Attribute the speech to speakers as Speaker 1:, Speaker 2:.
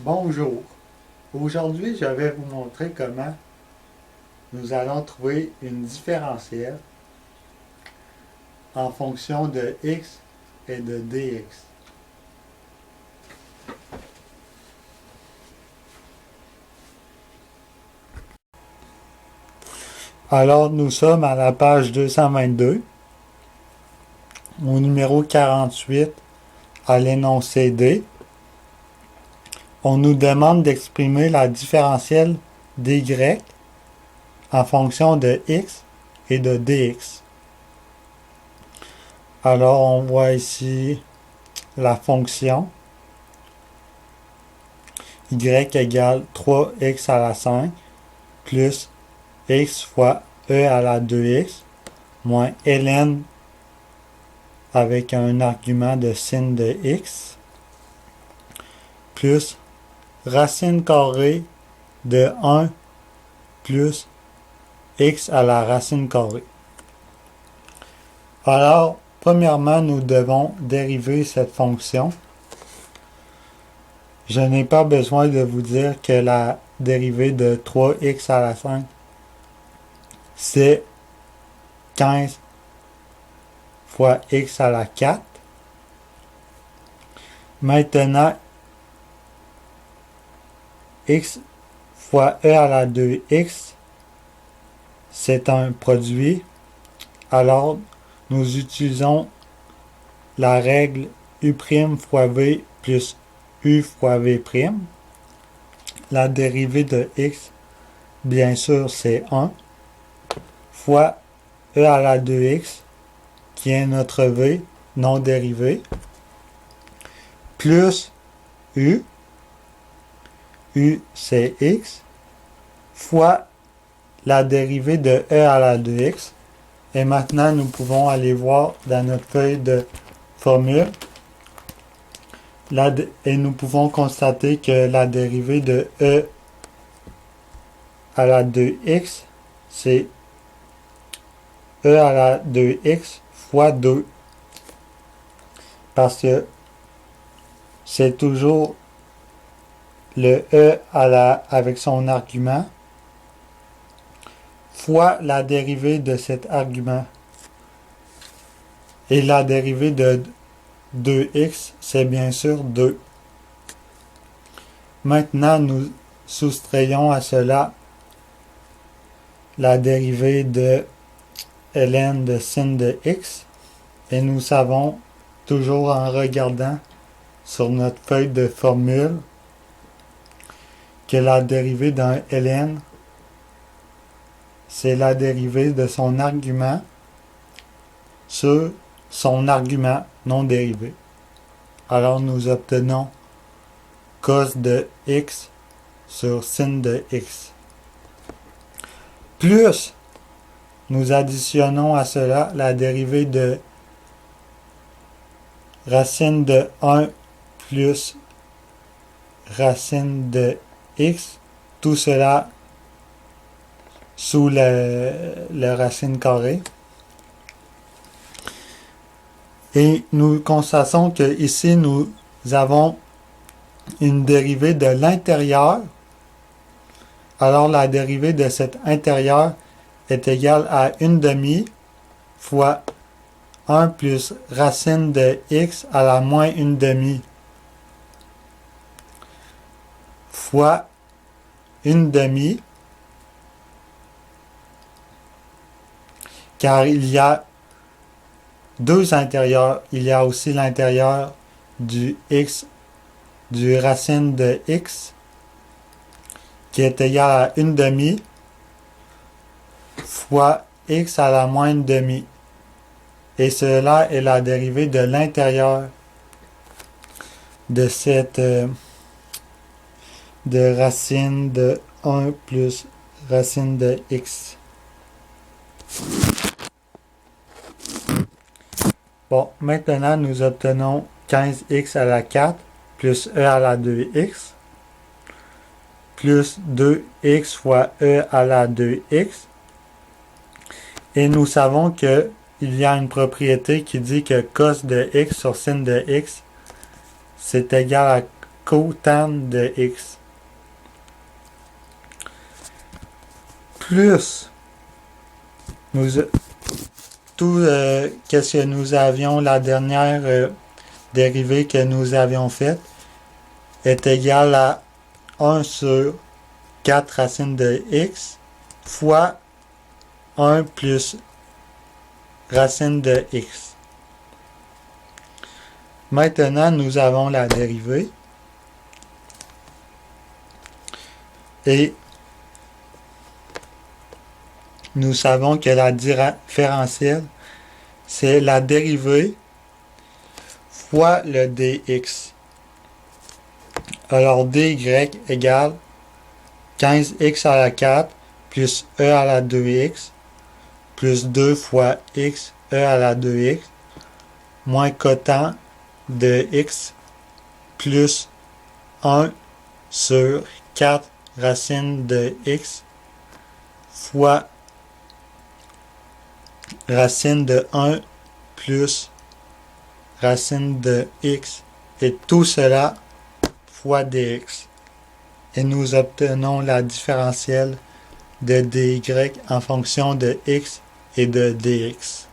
Speaker 1: Bonjour. Aujourd'hui, je vais vous montrer comment nous allons trouver une différentielle en fonction de x et de dx. Alors, nous sommes à la page 222, au numéro 48, à l'énoncé D. On nous demande d'exprimer la différentielle dy en fonction de x et de dx. Alors, on voit ici la fonction y égale 3x à la 5 plus x fois e à la 2x moins ln avec un argument de sin de x plus racine carrée de 1 plus x à la racine carrée. Alors, premièrement, nous devons dériver cette fonction. Je n'ai pas besoin de vous dire que la dérivée de 3x à la 5, c'est 15 fois x à la 4. Maintenant, x fois e à la 2x, c'est un produit. Alors, nous utilisons la règle u' fois v plus u fois v'. La dérivée de x, bien sûr, c'est 1 fois e à la 2x, qui est notre v non dérivé, plus u c'est x, fois la dérivée de e à la 2x. Et maintenant, nous pouvons aller voir dans notre feuille de formule. Et nous pouvons constater que la dérivée de e à la 2x, c'est e à la 2x fois 2. Parce que c'est toujours le e avec son argument fois la dérivée de cet argument. Et la dérivée de 2x, c'est bien sûr 2. Maintenant, nous soustrayons à cela la dérivée de ln de sin de x. Et nous savons, toujours en regardant sur notre feuille de formule, que la dérivée d'un ln, c'est la dérivée de son argument sur son argument non dérivé. Alors nous obtenons cos de x sur sin de x. Plus, nous additionnons à cela la dérivée de racine de 1 plus racine de x, tout cela sous le racine carrée. Et nous constatons que ici nous avons une dérivée de l'intérieur. Alors la dérivée de cet intérieur est égale à 1/2 fois 1 plus racine de x à la moins 1/2 fois 1/2, car il y a deux intérieurs. Il y a aussi l'intérieur du x, du racine de x, qui est égal à 1/2 fois x à la moins 1/2. Et cela est la dérivée de l'intérieur de cette de racine de 1 plus racine de x. Bon, maintenant nous obtenons 15x à la 4 plus e à la 2x plus 2x fois e à la 2x. Et nous savons que il y a une propriété qui dit que cos de x sur sin de x, c'est égal à cotan de x. Plus tout qu'est-ce que nous avions, la dernière dérivée que nous avions faite est égal à 1 sur 4 racines de x fois 1 plus racine de x. Maintenant, nous avons la dérivée et nous savons que la différentielle, c'est la dérivée fois le dx. Alors dy égale 15x à la 4 plus e à la 2x plus 2 fois x e à la 2x moins cotan de x plus 1 sur 4 racine de x fois racine de 1 plus racine de x et tout cela fois dx. Et nous obtenons la différentielle de dy en fonction de x et de dx.